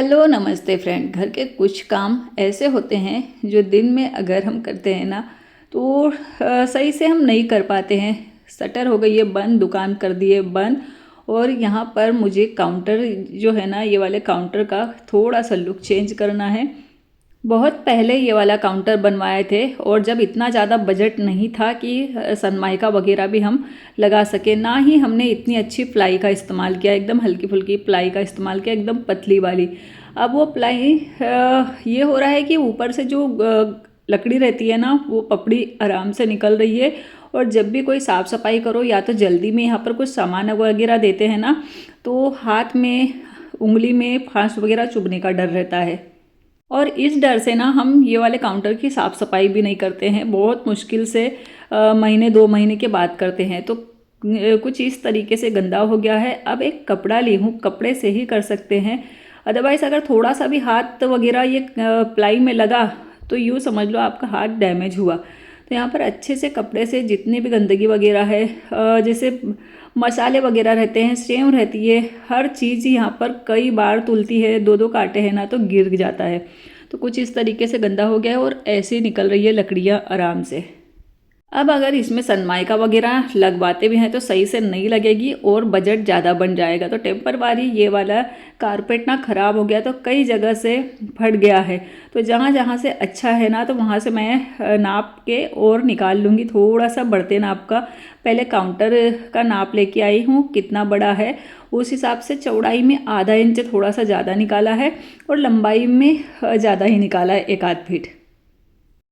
Hello नमस्ते friend. घर के कुछ काम ऐसे होते हैं जो दिन में अगर हम करते हैं ना तो सही से हम नहीं कर पाते हैं। शटर हो गई है बंद, दुकान कर दी है बंद। और यहाँ पर मुझे काउंटर जो है ना, ये वाले काउंटर का थोड़ा सा लुक चेंज करना है। बहुत पहले ये वाला काउंटर बनवाए थे और जब इतना ज़्यादा बजट नहीं था कि सनमाइका वगैरह भी हम लगा सके, ना ही हमने इतनी अच्छी प्लाई का इस्तेमाल किया। एकदम हल्की फुल्की प्लाई का इस्तेमाल किया, एकदम पतली वाली। अब वो प्लाई ये हो रहा है कि ऊपर से जो लकड़ी रहती है ना, वो पपड़ी आराम से निकल रही है। और जब भी कोई साफ़ सफाई करो या तो जल्दी में यहाँ पर कुछ सामान वगैरह देते हैं ना, तो हाथ में उंगली में फांस वगैरह चुभने का डर रहता है। और इस डर से ना हम ये वाले काउंटर की साफ़ सफाई भी नहीं करते हैं। बहुत मुश्किल से महीने 2 महीने के बाद करते हैं। तो कुछ इस तरीके से गंदा हो गया है। अब एक कपड़ा ली हूँ, कपड़े से ही कर सकते हैं। अदरवाइज़ अगर थोड़ा सा भी हाथ वगैरह ये प्लाई में लगा तो यूँ समझ लो आपका हाथ डैमेज हुआ। तो यहाँ पर अच्छे से कपड़े से जितनी भी गंदगी वगैरह है, जैसे मसाले वगैरह रहते हैं, सेव रहती है, हर चीज़ यहाँ पर कई बार तुलती है, 2-2 कांटे हैं ना तो गिर जाता है। तो कुछ इस तरीके से गंदा हो गया है और ऐसे निकल रही है लकड़ियाँ आराम से। अब अगर इसमें सनमाइका वगैरह लगवाते भी हैं तो सही से नहीं लगेगी और बजट ज़्यादा बन जाएगा। तो टेम्परवारी ये वाला कारपेट ना ख़राब हो गया, तो कई जगह से फट गया है। तो जहाँ जहाँ से अच्छा है ना, तो वहाँ से मैं नाप के और निकाल लूँगी। थोड़ा सा बढ़ते नाप का पहले काउंटर का नाप लेके आई हूँ, कितना बड़ा है उस हिसाब से। चौड़ाई में आधा इंच थोड़ा सा ज़्यादा निकाला है और लंबाई में ज़्यादा ही निकाला है, 1 आध फीट।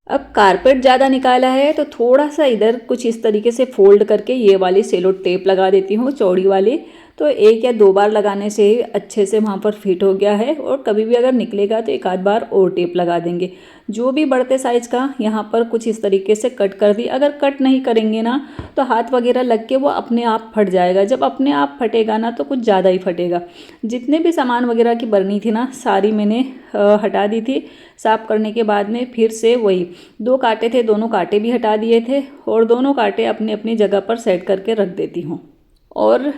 अब कारपेट ज़्यादा निकाला है तो थोड़ा सा इधर कुछ इस तरीके से फोल्ड करके ये वाली सेलो टेप लगा देती हूँ, चौड़ी वाली। तो 1 या 2 बार लगाने से ही अच्छे से वहाँ पर फिट हो गया है। और कभी भी अगर निकलेगा तो 1 आध बार और टेप लगा देंगे। जो भी बढ़ते साइज़ का यहाँ पर कुछ इस तरीके से कट कर दी। अगर कट नहीं करेंगे ना तो हाथ वगैरह लग के वो अपने आप फट जाएगा। जब अपने आप फटेगा ना तो कुछ ज़्यादा ही फटेगा। जितने भी सामान वगैरह की बरनी थी ना, सारी मैंने हटा दी थी। साफ़ करने के बाद में फिर से वही 2 कांटे थे, दोनों कांटे भी हटा दिए थे और दोनों कांटे अपनी अपनी जगह पर सेट करके रख देती हूँ। और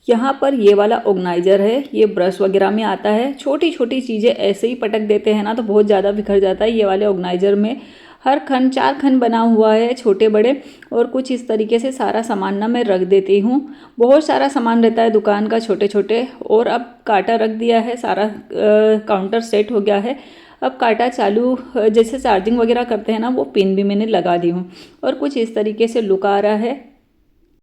यहाँ पर ये वाला ऑर्गेनाइज़र है, ये ब्रश वगैरह में आता है। छोटी छोटी चीज़ें ऐसे ही पटक देते हैं ना तो बहुत ज़्यादा बिखर जाता है। ये वाले ऑर्गेनाइज़र में हर खंड 4 खंड बना हुआ है, छोटे बड़े। और कुछ इस तरीके से सारा सामान ना मैं रख देती हूँ। बहुत सारा सामान रहता है दुकान का, छोटे छोटे। और अब कांटा रख दिया है, सारा काउंटर सेट हो गया है। अब कांटा चालू, जैसे चार्जिंग वगैरह करते हैं ना, वो पिन भी मैंने लगा दी हूँ। और कुछ इस तरीके से लुक आ रहा है।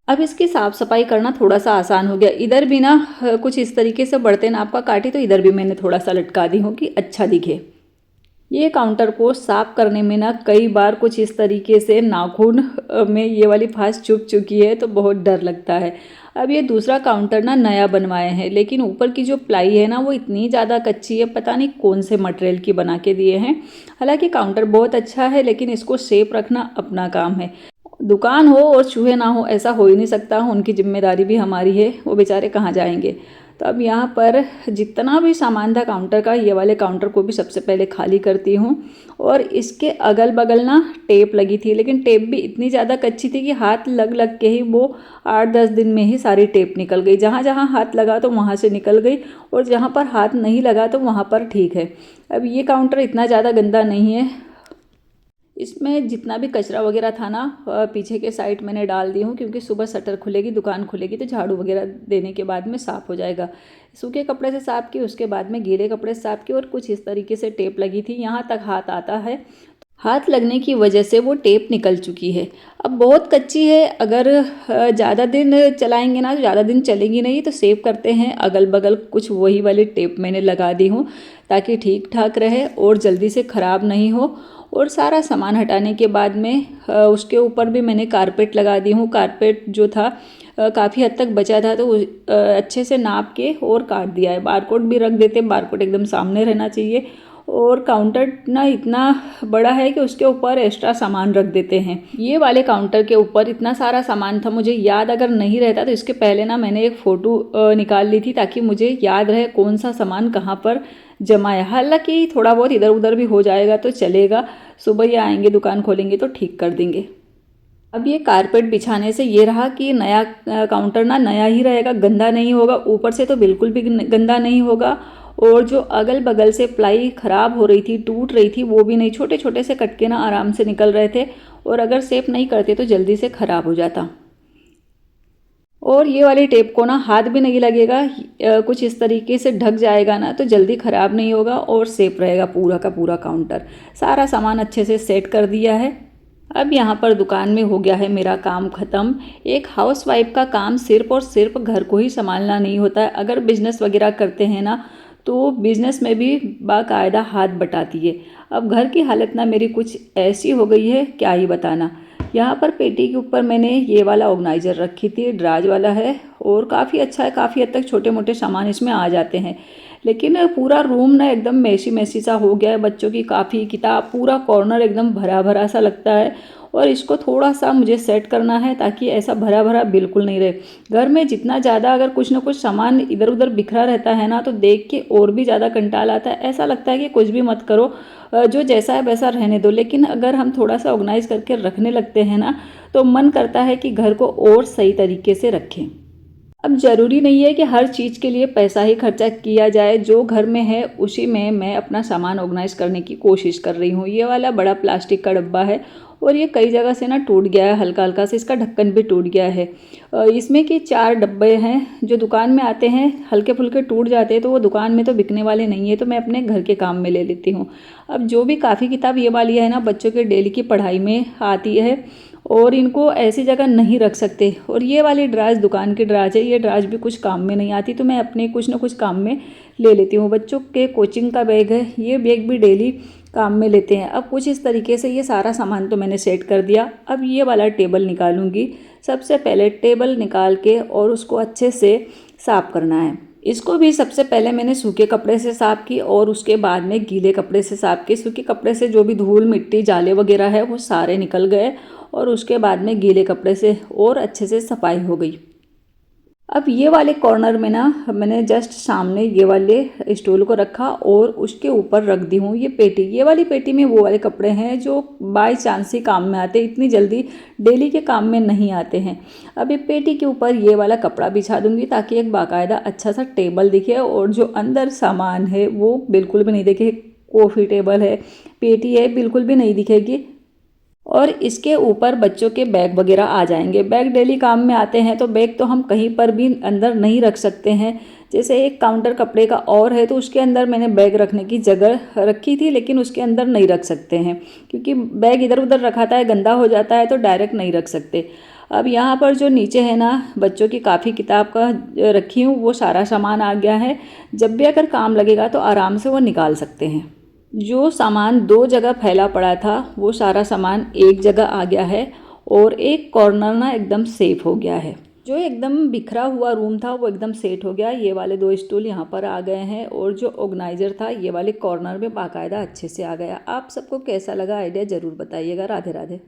अब इसकी साफ़ सफाई करना थोड़ा सा आसान हो गया। इधर भी ना कुछ इस तरीके से बढ़ते नाप का काटी, तो इधर भी मैंने थोड़ा सा लटका दी हूँ कि अच्छा दिखे। ये काउंटर को साफ़ करने में ना कई बार कुछ इस तरीके से नाखून में ये वाली फांस चुभ चुकी है, तो बहुत डर लगता है। अब ये दूसरा काउंटर ना नया बनवाए हैं, लेकिन ऊपर की जो प्लाई है ना वो इतनी ज़्यादा कच्ची है, पता नहीं कौन से मटेरियल की बना के दिए हैं। हालांकि काउंटर बहुत अच्छा है, लेकिन इसको सेफ रखना अपना काम है। दुकान हो और चूहे ना हो ऐसा हो ही नहीं सकता। उनकी जिम्मेदारी भी हमारी है, वो बेचारे कहाँ जाएंगे। तो अब यहाँ पर जितना भी सामान था काउंटर का, ये वाले काउंटर को भी सबसे पहले खाली करती हूँ। और इसके अगल बगल ना टेप लगी थी, लेकिन टेप भी इतनी ज़्यादा कच्ची थी कि हाथ लग लग के ही वो 8-10 दिन में ही सारी टेप निकल गई। जहाँ जहाँ हाथ लगा तो वहाँ से निकल गई, और जहाँ पर हाथ नहीं लगा तो वहाँ पर ठीक है। अब ये काउंटर इतना ज़्यादा गंदा नहीं है। इसमें जितना भी कचरा वगैरह था ना, पीछे के साइड मैंने डाल दी हूँ, क्योंकि सुबह शटर खुलेगी, दुकान खुलेगी तो झाड़ू वगैरह देने के बाद में साफ़ हो जाएगा। सूखे कपड़े से साफ़ की, उसके बाद में गीले कपड़े से साफ़ की। और कुछ इस तरीके से टेप लगी थी, यहाँ तक हाथ आता है। हाथ लगने की वजह से वो टेप निकल चुकी है। अब बहुत कच्ची है, अगर ज़्यादा दिन चलाएंगे ना, ज़्यादा दिन चलेगी नहीं, तो सेव करते हैं अगल बगल कुछ वही वाली टेप मैंने लगा दी हूँ, ताकि ठीक ठाक रहे और जल्दी से ख़राब नहीं हो। और सारा सामान हटाने के बाद में उसके ऊपर भी मैंने कारपेट लगा दी हूँ। कारपेट जो था काफ़ी हद तक बचा था, तो अच्छे से नाप के और काट दिया है। बारकोड भी रख देते, बारकोड एकदम सामने रहना चाहिए। और काउंटर ना इतना बड़ा है कि उसके ऊपर एक्स्ट्रा सामान रख देते हैं। ये वाले काउंटर के ऊपर इतना सारा सामान था, मुझे याद अगर नहीं रहता तो इसके पहले ना मैंने एक फ़ोटो निकाल ली थी, ताकि मुझे याद रहे कौन सा सामान कहाँ पर जमा है। हालांकि थोड़ा बहुत इधर उधर भी हो जाएगा तो चलेगा, सुबह ही आएंगे दुकान खोलेंगे तो ठीक कर देंगे। अब ये कारपेट बिछाने से ये रहा कि नया काउंटर ना नया ही रहेगा, गंदा नहीं होगा। ऊपर से तो बिल्कुल भी गंदा नहीं होगा, और जो अगल बगल से प्लाई ख़राब हो रही थी, टूट रही थी, वो भी नहीं, छोटे छोटे से कटके ना आराम से निकल रहे थे और अगर सेफ नहीं करते तो जल्दी से ख़राब हो जाता। और ये वाली टेप को ना हाथ भी नहीं लगेगा, कुछ इस तरीके से ढक जाएगा ना तो जल्दी ख़राब नहीं होगा और सेफ रहेगा पूरा का पूरा काउंटर। सारा सामान अच्छे से सेट कर दिया है। अब यहाँ पर दुकान में हो गया है मेरा काम ख़त्म। एक हाउसवाइफ का काम सिर्फ और सिर्फ घर को ही संभालना नहीं होता है। अगर बिजनेस वगैरह करते हैं ना तो बिजनेस में भी बाकायदा हाथ बटाती है। अब घर की हालत ना मेरी कुछ ऐसी हो गई है, क्या ही बताना। यहाँ पर पेटी के ऊपर मैंने ये वाला ऑर्गेनाइज़र रखी थी, ड्राज वाला है और काफ़ी अच्छा है, काफ़ी हद तक छोटे मोटे सामान इसमें आ जाते हैं। लेकिन पूरा रूम ना एकदम मैसी मैसी सा हो गया है, बच्चों की काफ़ी किताब, पूरा कॉर्नर एकदम भरा भरा सा लगता है और इसको थोड़ा सा मुझे सेट करना है ताकि ऐसा भरा भरा बिल्कुल नहीं रहे। घर में जितना ज़्यादा अगर कुछ ना कुछ सामान इधर उधर बिखरा रहता है ना तो देख के और भी ज़्यादा कंटाल आता है। ऐसा लगता है कि कुछ भी मत करो, जो जैसा है वैसा रहने दो। लेकिन अगर हम थोड़ा सा ऑर्गेनाइज करके रखने लगते हैं ना तो मन करता है कि घर को और सही तरीके से रखें। अब ज़रूरी नहीं है कि हर चीज़ के लिए पैसा ही खर्चा किया जाए, जो घर में है उसी में मैं अपना सामान ऑर्गेनाइज करने की कोशिश कर रही हूँ। ये वाला बड़ा प्लास्टिक का डब्बा है और ये कई जगह से ना टूट गया है, हल्का हल्का से इसका ढक्कन भी टूट गया है। इसमें कि 4 डब्बे हैं जो दुकान में आते हैं, हल्के फुल्के टूट जाते हैं तो वो दुकान में तो बिकने वाले नहीं है, तो मैं अपने घर के काम में ले लेती हूँ। अब जो भी काफ़ी किताब ये वाली है ना बच्चों के डेली की पढ़ाई में आती है और इनको ऐसी जगह नहीं रख सकते। और ये वाली ड्राज दुकान की ड्राज है, ये ड्राज भी कुछ काम में नहीं आती तो मैं अपने कुछ ना कुछ काम में ले लेती हूँ। बच्चों के कोचिंग का बैग है, ये बैग भी डेली काम में लेते हैं। अब कुछ इस तरीके से ये सारा सामान तो मैंने सेट कर दिया। अब ये वाला टेबल निकालूंगी। सबसे पहले टेबल निकाल के और उसको अच्छे से साफ़ करना है। इसको भी सबसे पहले मैंने सूखे कपड़े से साफ़ की और उसके बाद में गीले कपड़े से साफ़ की। सूखे कपड़े से जो भी धूल मिट्टी जाले वगैरह है वो सारे निकल गए और उसके बाद में गीले कपड़े से और अच्छे से सफाई हो गई। अब ये वाले कॉर्नर में ना मैंने जस्ट सामने ये वाले स्टूल को रखा और उसके ऊपर रख दी हूँ ये पेटी। ये वाली पेटी में वो वाले कपड़े हैं जो बाय चांस ही काम में आते, इतनी जल्दी डेली के काम में नहीं आते हैं। अब ये पेटी के ऊपर ये वाला कपड़ा बिछा दूंगी ताकि एक बाकायदा अच्छा सा टेबल दिखे और जो अंदर सामान है वो बिल्कुल भी नहीं दिखे। कॉफ़ी टेबल है, पेटी है, बिल्कुल भी नहीं दिखेगी। और इसके ऊपर बच्चों के बैग वगैरह आ जाएंगे। बैग डेली काम में आते हैं तो बैग तो हम कहीं पर भी अंदर नहीं रख सकते हैं। जैसे एक काउंटर कपड़े का और है तो उसके अंदर मैंने बैग रखने की जगह रखी थी, लेकिन उसके अंदर नहीं रख सकते हैं क्योंकि बैग इधर उधर रखाता है, गंदा हो जाता है तो डायरेक्ट नहीं रख सकते। अब यहाँ पर जो नीचे है ना बच्चों की काफ़ी किताब का रखी हूँ, वो सारा सामान आ गया है। जब भी अगर काम लगेगा तो आराम से वो निकाल सकते हैं। जो सामान 2 जगह फैला पड़ा था वो सारा सामान एक जगह आ गया है और एक कॉर्नर ना एकदम सेफ हो गया है। जो एकदम बिखरा हुआ रूम था वो एकदम सेट हो गया। ये वाले 2 स्टूल यहाँ पर आ गए हैं और जो ऑर्गेनाइज़र था ये वाले कॉर्नर में बाकायदा अच्छे से आ गया। आप सबको कैसा लगा आइडिया ज़रूर बताइएगा। राधे राधे।